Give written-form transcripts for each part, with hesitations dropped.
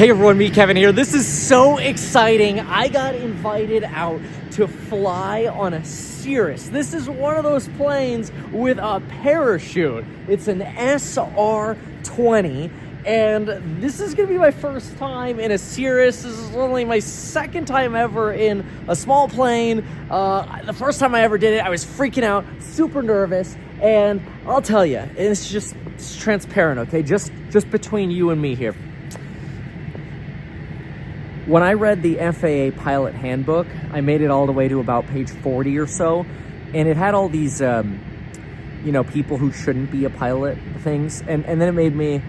Hey everyone, me Kevin here. This is so exciting. I got invited out to fly on a Cirrus. This is one of those planes with a parachute. It's an SR-20. And this is gonna be my first time in a Cirrus. This is only my second time ever in a small plane. The first time I ever did it, I was freaking out, super nervous. And I'll tell you, it's transparent, okay? Just between you and me here. When I read the FAA pilot handbook, I made it all the way to about page 40 or so. And it had all these, people who shouldn't be a pilot things. And then it made me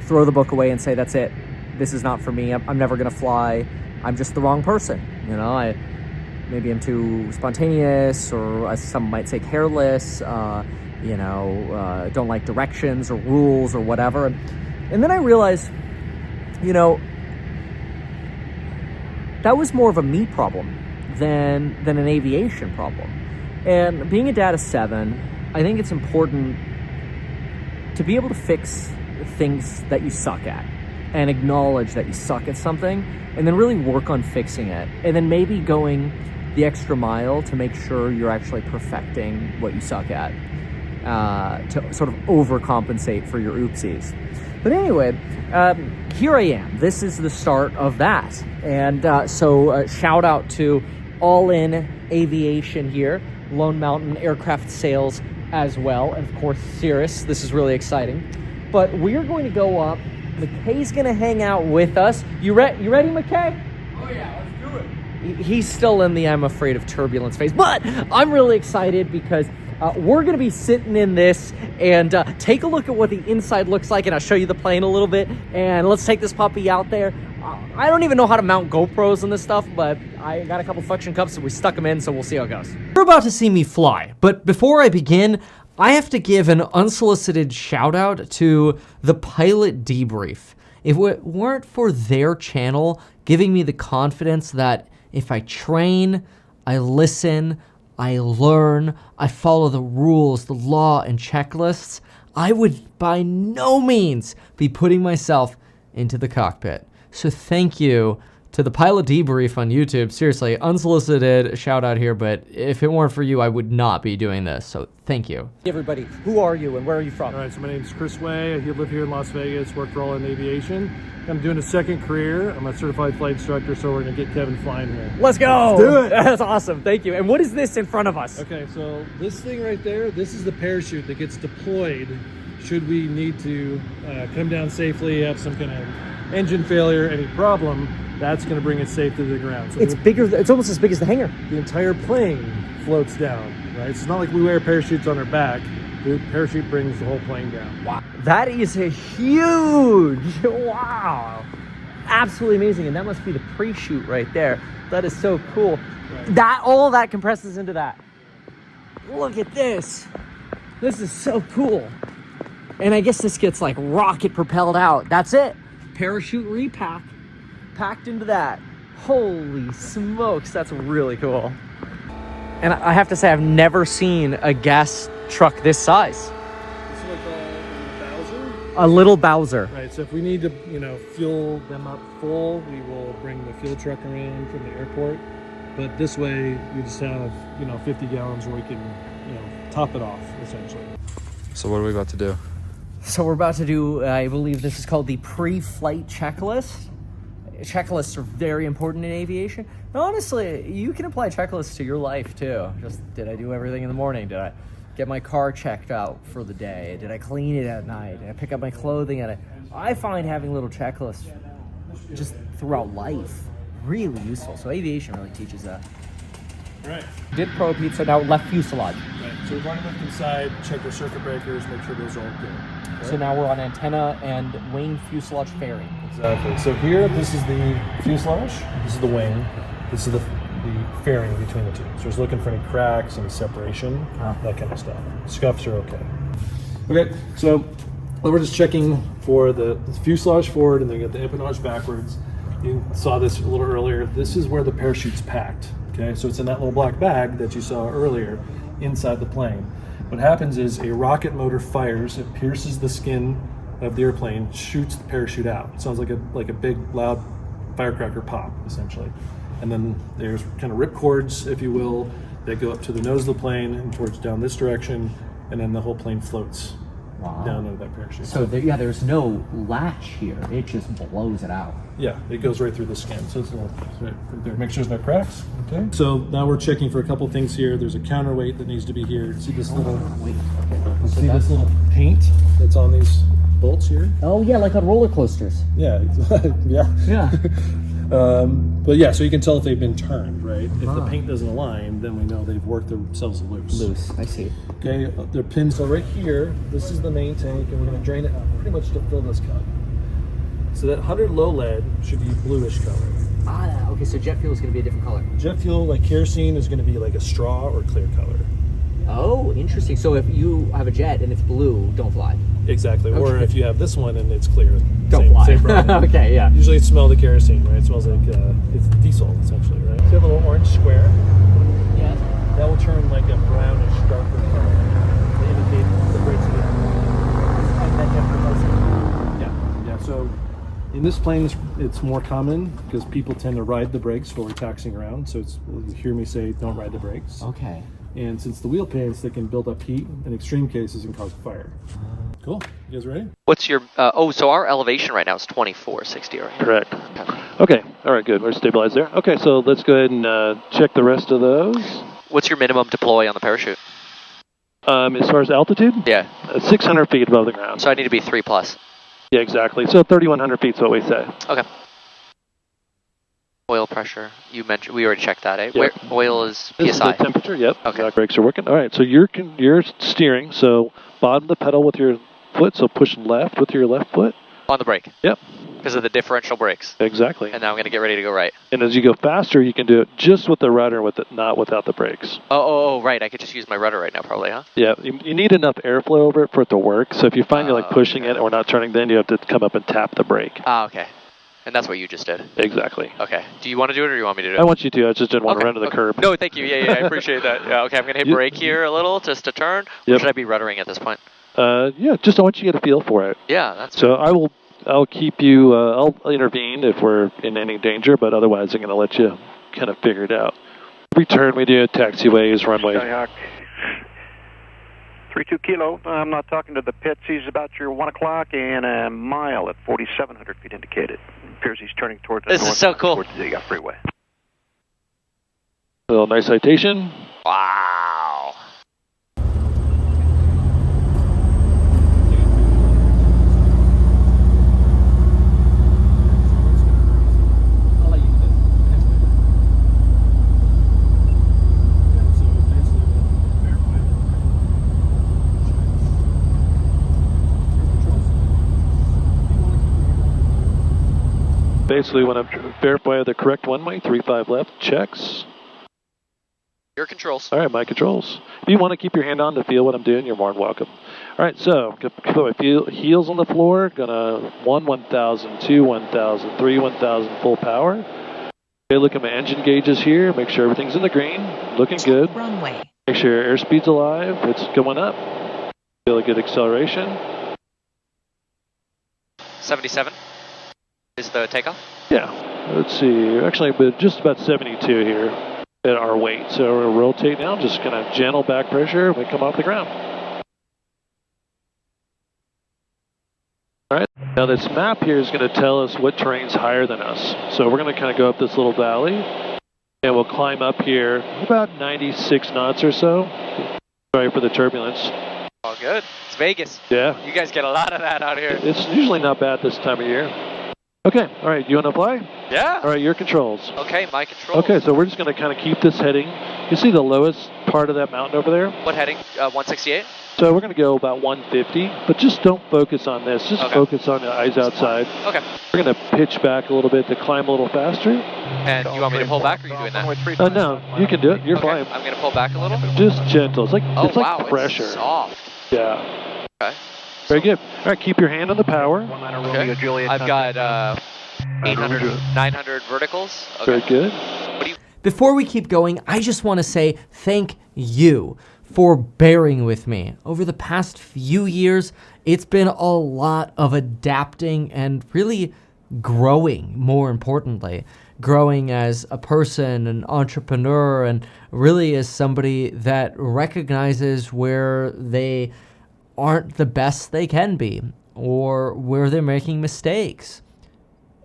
throw the book away and say, that's it. This is not for me. I'm never gonna fly. I'm just the wrong person. Maybe I'm too spontaneous, or as some might say, careless. Don't like directions or rules or whatever. And then I realized, that was more of a me problem than an aviation problem. And being a dad of 7, I think it's important to be able to fix things that you suck at and acknowledge that you suck at something, and then really work on fixing it, and then maybe going the extra mile to make sure you're actually perfecting what you suck at, to sort of overcompensate for your oopsies. But anyway, here I am. This is the start of that. And so shout out to All In Aviation here, Lone Mountain Aircraft Sales as well, and of course Cirrus. This is really exciting. But we're going to go up. McKay's going to hang out with us. You ready, McKay? Oh yeah, let's do it. He's still in the I'm afraid of turbulence phase, but I'm really excited because we're going to be sitting in this and take a look at what the inside looks like, and I'll show you the plane a little bit, and let's take this puppy out there. I don't even know how to mount GoPros and this stuff, but I got a couple suction cups and we stuck them in, so we'll see how it goes. You're about to see me fly, but before I begin, I have to give an unsolicited shout out to the Pilot Debrief. If it weren't for their channel giving me the confidence that if I train, I listen, I learn, I follow the rules, the law, and checklists, I would by no means be putting myself into the cockpit. So thank you to the Pilot Debrief on YouTube. Seriously, unsolicited shout out here, but if it weren't for you, I would not be doing this. So thank you. Hey everybody, who are you and where are you from? All right, so my name is Chris Way. I live here in Las Vegas, work for All In Aviation. I'm doing a second career. I'm a certified flight instructor, so we're gonna get Kevin flying here. Let's go. Let's do it. That's awesome, thank you. And what is this in front of us? Okay, so this thing right there, this is the parachute that gets deployed should we need to come down safely, have some kind of engine failure, any problem. That's going to bring it safe to the ground. So it's bigger. It's almost as big as the hangar. The entire plane floats down, right? It's not like we wear parachutes on our back. The parachute brings the whole plane down. Wow, that is a huge, wow, absolutely amazing. And that must be the pre-shoot right there. That is so cool. Right. All that compresses into that. Look at this. This is so cool. And I guess this gets like rocket propelled out. That's it. Parachute repack. Packed into that. Holy smokes, that's really cool. And I have to say, I've never seen a gas truck this size. It's like a Bowser? A little Bowser. Right, so if we need to, fuel them up full, we will bring the fuel truck around from the airport. But this way, we just have, 50 gallons where we can, top it off, essentially. So what are we about to do? So we're about to do, I believe this is called the pre-flight checklist. Checklists are very important in aviation. And honestly, you can apply checklists to your life too. Just, did I do everything in the morning? Did I get my car checked out for the day? Did I clean it at night? Did I pick up my clothing at night? I find having little checklists just throughout life really useful. So aviation really teaches that. Right. Did pro pizza, now left fuselage. Right. So we're going to look inside, check the circuit breakers, make sure those are all good. Okay. So now we're on antenna and wing fuselage fairing. Exactly. So here, this is the fuselage, this is the wing, this is the fairing between the two. So it's looking for any cracks, any separation, that kind of stuff. Scuffs are okay. Okay, so we're just checking for the fuselage forward, and then you get the empennage backwards. You saw this a little earlier. This is where the parachute's packed. Okay, so it's in that little black bag that you saw earlier inside the plane. What happens is a rocket motor fires, it pierces the skin of the airplane shoots the parachute out. It sounds like a big loud firecracker pop, essentially. And then there's kind of ripcords, if you will, that go up to the nose of the plane and towards down this direction, and then the whole plane floats down into that parachute. So there's no latch here. It just blows it out. Yeah, it goes right through the skin. So it's right there. Make sure there's no cracks. Okay. So now we're checking for a couple things here. There's a counterweight that needs to be here. See this little see this little paint that's on these bolts here? Oh yeah, like on roller coasters. Yeah. Yeah. Yeah. But yeah, so you can tell if they've been turned, right? If the paint doesn't align, then we know they've worked themselves loose. Loose, I see. Okay, they're pinned. So right here, this is the main tank, and we're going to drain it pretty much to fill this cup. So that 100 low lead should be bluish color. Okay, so jet fuel is going to be a different color. Jet fuel, like kerosene, is going to be like a straw or clear color. Oh, interesting. So if you have a jet and it's blue, don't fly. Exactly. Okay. Or if you have this one and it's clear, Don't fly. Same problem. Okay, yeah. Usually it smells the kerosene, right? It smells like it's diesel, essentially, right? So you have a little orange square. Yeah. That will turn like a brownish, darker color to indicate the brakes again. Yeah. So in this plane, it's more common because people tend to ride the brakes while we're taxiing around. So you hear me say, don't ride the brakes. Okay. And since the wheel pans, they can build up heat in extreme cases and cause a fire. Cool. You guys ready? What's your, so our elevation right now is 2460, right? Correct. Okay. All right, good. We're stabilized there. Okay, so let's go ahead and check the rest of those. What's your minimum deploy on the parachute? As far as altitude? Yeah. 600 feet above the ground. So I need to be 3+. Yeah, exactly. So 3,100 feet is what we say. Okay. Oil pressure, you mentioned, we already checked that, eh? Yep. Where oil is This is PSI. the temperature, yep. Okay. Exact brakes are working. All right, so you're steering, so bottom of the pedal with your foot, so push left with your left foot. On the brake. Yep. Because of the differential brakes. Exactly. And now I'm going to get ready to go right. And as you go faster, you can do it just with the rudder, not without the brakes. Oh, right. I could just use my rudder right now, probably, huh? Yeah, you need enough airflow over it for it to work. So if you find you're like pushing it or not turning, then you have to come up and tap the brake. Ah, okay. And that's what you just did. Exactly. Okay. Do you want to do it or do you want me to do it? I want you to. I just didn't want to run to the curb. No, thank you. Yeah, I appreciate that. Yeah, okay, I'm going to hit brake here a little just to turn. Or should I be ruddering at this point? Yeah, just I want you to get a feel for it. Yeah, that's So I'll keep you, I'll intervene if we're in any danger, but otherwise I'm going to let you kind of figure it out. Return, we do taxiways, runway. Skyhawk 32 kilo. I'm not talking to the pits. He's about your 1 o'clock and a mile at 4,700 feet indicated. It appears he's turning towards the This north, is so cool. towards the freeway. So nice citation. Wow. Basically, when I'm verify the correct one-way, 35 left, checks. Your controls. All right, my controls. If you want to keep your hand on to feel what I'm doing, you're more than welcome. All right, so put my heels on the floor. Gonna 1,000, 2, 1,000, 3, 1,000 full power. Okay, look at my engine gauges here. Make sure everything's in the green. Looking good. Runway. Make sure your airspeed's alive. It's going up. Feel a good acceleration. 77 is the takeoff. Yeah. Let's see. Actually, but just about 72 here at our weight. So we'll rotate now. Just kind of gentle back pressure. We come off the ground. All right. Now this map here is going to tell us what terrain's higher than us. So we're going to kind of go up this little valley, and we'll climb up here about 96 knots or so. Sorry for the turbulence. All good. It's Vegas. Yeah. You guys get a lot of that out here. It's usually not bad this time of year. Okay. All right. You want to fly? Yeah. All right. Your controls. Okay, my controls. Okay. So we're just going to kind of keep this heading. You see the lowest part of that mountain over there? What heading? 168? So we're going to go about 150, but just don't focus on this. Just focus on the eyes outside. Okay. We're going to pitch back a little bit to climb a little faster. And you want me to pull back, or are you doing that? No, you can do it. You're fine. I'm going to pull back a little. Just gentle. It's like Oh, it's like wow, pressure. it's soft. Yeah. Okay. Very good. All right, keep your hand on the power. Okay. I've got 800, 900 verticals. Okay. Very good. What do you? Before we keep going, I just want to say thank you for bearing with me. Over the past few years, It's been a lot of adapting and really growing, more importantly. Growing as a person, an entrepreneur, and really as somebody that recognizes where they aren't the best they can be or where they're making mistakes.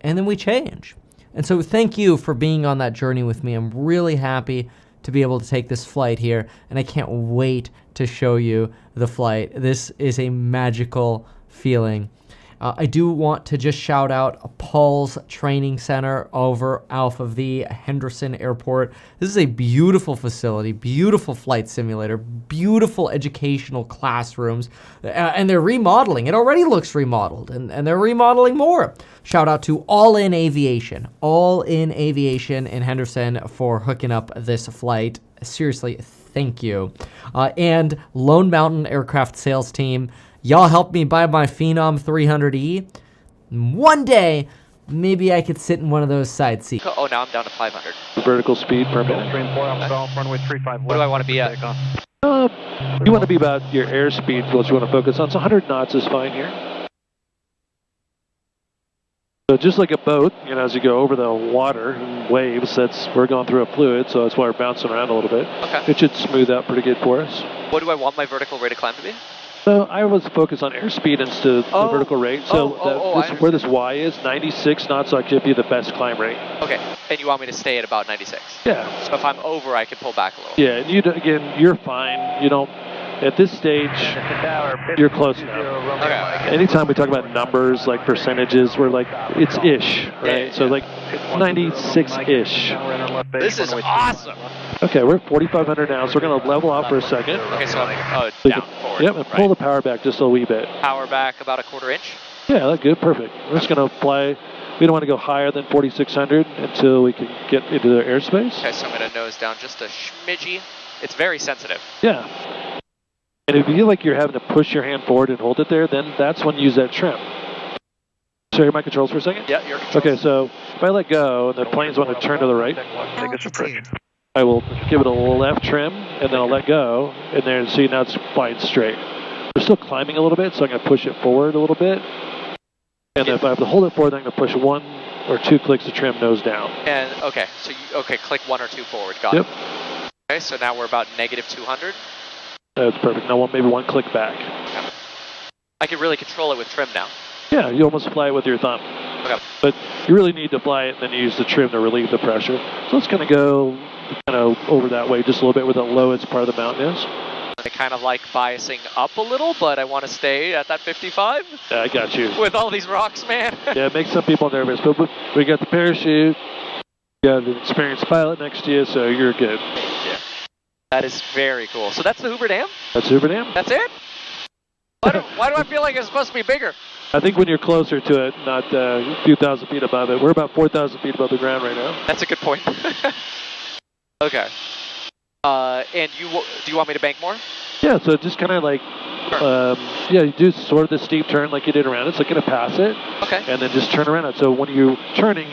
And then we change. And so thank you for being on that journey with me. I'm really happy to be able to take this flight here, and I can't wait to show you the flight. This is a magical feeling. I do want to just shout out Paul's Training Center over off of the Henderson Airport. This is a beautiful facility, beautiful flight simulator, beautiful educational classrooms, and they're remodeling. It already looks remodeled, and they're remodeling more. Shout out to All In Aviation in Henderson for hooking up this flight. Seriously, thank you. And Lone Mountain Aircraft Sales Team. Y'all helped me buy my Phenom 300E. One day, maybe I could sit in one of those side seats. Oh, now I'm down to 500. Vertical speed per minute. Runway 35 What do I want to be at? You want to be about your airspeed, what you want to focus on. So 100 knots is fine here. So just like a boat, as you go over the water and waves, we're going through a fluid, so that's why we're bouncing around a little bit. Okay. It should smooth out pretty good for us. What do I want my vertical rate of climb to be? So I was focused on airspeed instead of the vertical rate. So where this Y is, 96 knots, so I could be the best climb rate. Okay, and you want me to stay at about 96? Yeah. So if I'm over, I can pull back a little. Yeah, and you're fine. You don't, at this stage, you're close enough. Okay. Anytime we talk about numbers, like percentages, we're like, it's ish, right? Yeah. So like 96-ish. This is awesome. Okay, we're at 4,500 now, so we're going to level off for a second. Okay, so I'm down forward. Yep, and pull the power back just a wee bit. Power back about a quarter inch. Yeah, that's good, perfect. We're just going to fly. We don't want to go higher than 4,600 until we can get into the airspace. Okay, so I'm going to nose down just a smidgy. It's very sensitive. Yeah. And if you feel like you're having to push your hand forward and hold it there, then that's when you use that trim. So hear my controls for a second? Yeah, your controls. Okay, so if I let go and the planes want to turn to the right, Take us approach. I will give it a left trim, and then I'll let go, and then see now it's flying straight. We're still climbing a little bit, so I'm going to push it forward a little bit. And then if I have to hold it forward, then I'm going to push 1 or 2 clicks to trim nose down. And, okay, so click 1 or 2 forward. Got it. Okay, so now we're about negative 200. That's perfect. Now maybe 1 click back. Okay. I can really control it with trim now. Yeah, you almost fly it with your thumb. Okay. But you really need to fly it and then use the trim to relieve the pressure. So let's kind of go over that way just a little bit where the lowest part of the mountain is. I kind of like biasing up a little, but I want to stay at that 55. Yeah, I got you. With all these rocks, man. Yeah, it makes some people nervous, but we got the parachute, you got an experienced pilot next to you, so you're good. Yeah. That is very cool. So that's the Hoover Dam? That's Hoover Dam. That's it? Why do I feel like it's supposed to be bigger? I think when you're closer to it, not a few thousand feet above it. We're about 4,000 feet above the ground right now. That's a good point. Okay. And do you want me to bank more? Yeah, so just kind of like, you do sort of the steep turn like you did around it, so you're going to pass it. Okay. And then just turn around it. So when you're turning,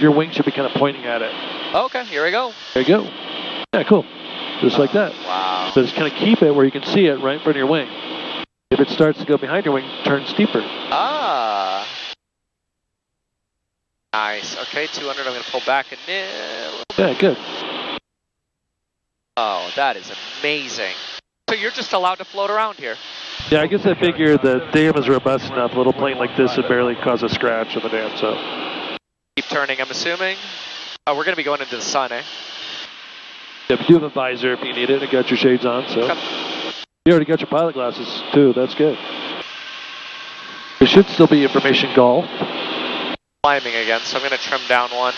your wing should be kind of pointing at it. Okay, here we go. There you go. Yeah, cool. Just like that. Wow. So just kind of keep it where you can see it right in front of your wing. If it starts to go behind your wing, turn steeper. Ah. Nice. Okay, 200. I'm going to pull back a little bit. Yeah, good. Oh, that is amazing. So you're just allowed to float around here? Yeah, I guess I figure the dam is robust enough. A little plane like this would barely cause a scratch on the dam, so. Keep turning, I'm assuming. Oh, we're going to be going into the sun, eh? Yeah, but you have a visor if you need it. I got your shades on, so. Okay. You already got your pilot glasses, too. That's good. There should still be information golf. Climbing again, so I'm going to trim down 1.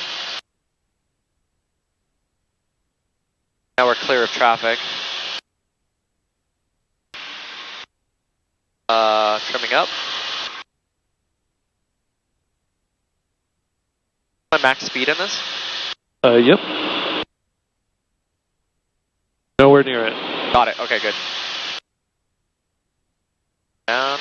Now we're clear of traffic. Trimming up. My max speed in this? Yep. Nowhere near it. Got it, okay, good. Down.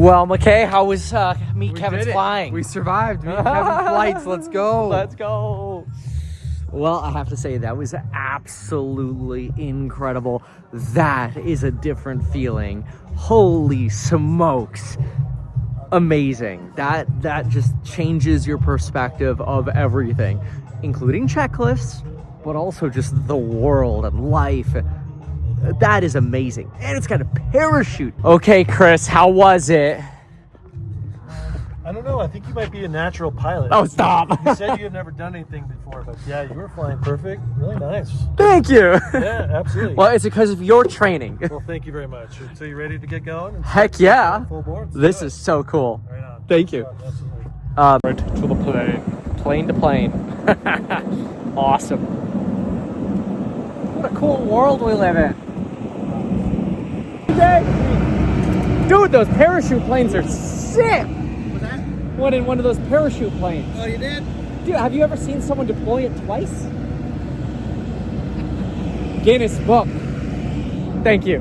Well, McKay, how was Meet We Kevin's did it. flying? We survived. Meet Kevin flights. Let's go. Let's go. Well, I have to say that was absolutely incredible. That is a different feeling. Holy smokes. Amazing. That just changes your perspective of everything, including checklists, but also just the world and life. That is amazing. And it's got a parachute. Okay, Chris, how was it? I don't know. I think you might be a natural pilot. Oh, stop. You said you have never done anything before, but yeah, you were flying perfect. Really nice. Thank you. Yeah, absolutely. Well, it's because of your training. Well, thank you very much. So you ready to get going? Heck yeah. Full board? This is so cool. Right on. Thank you. Absolutely. To the plane. Plane to plane. Awesome. What a cool world we live in. Dude, those parachute planes are sick. What's that? Went in one of those parachute planes. Oh, you did? Dude, have you ever seen someone deploy it twice? Guinness Book. Thank you.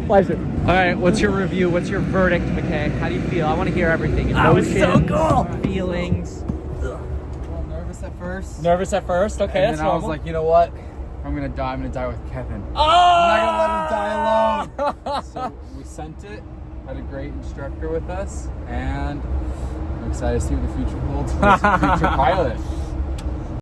Pleasure. All right, what's your review? What's your verdict, McKay? How do you feel? I want to hear everything. Emotions, so cool. feelings. A little nervous at first. Nervous at first? Okay, And that's then I was normal. like, you know what? I'm gonna die. I'm gonna die with Kevin. Oh! I'm not gonna let him die alone. So we sent it. Had a great instructor with us, and I'm excited to see what the future holds for this future pilot.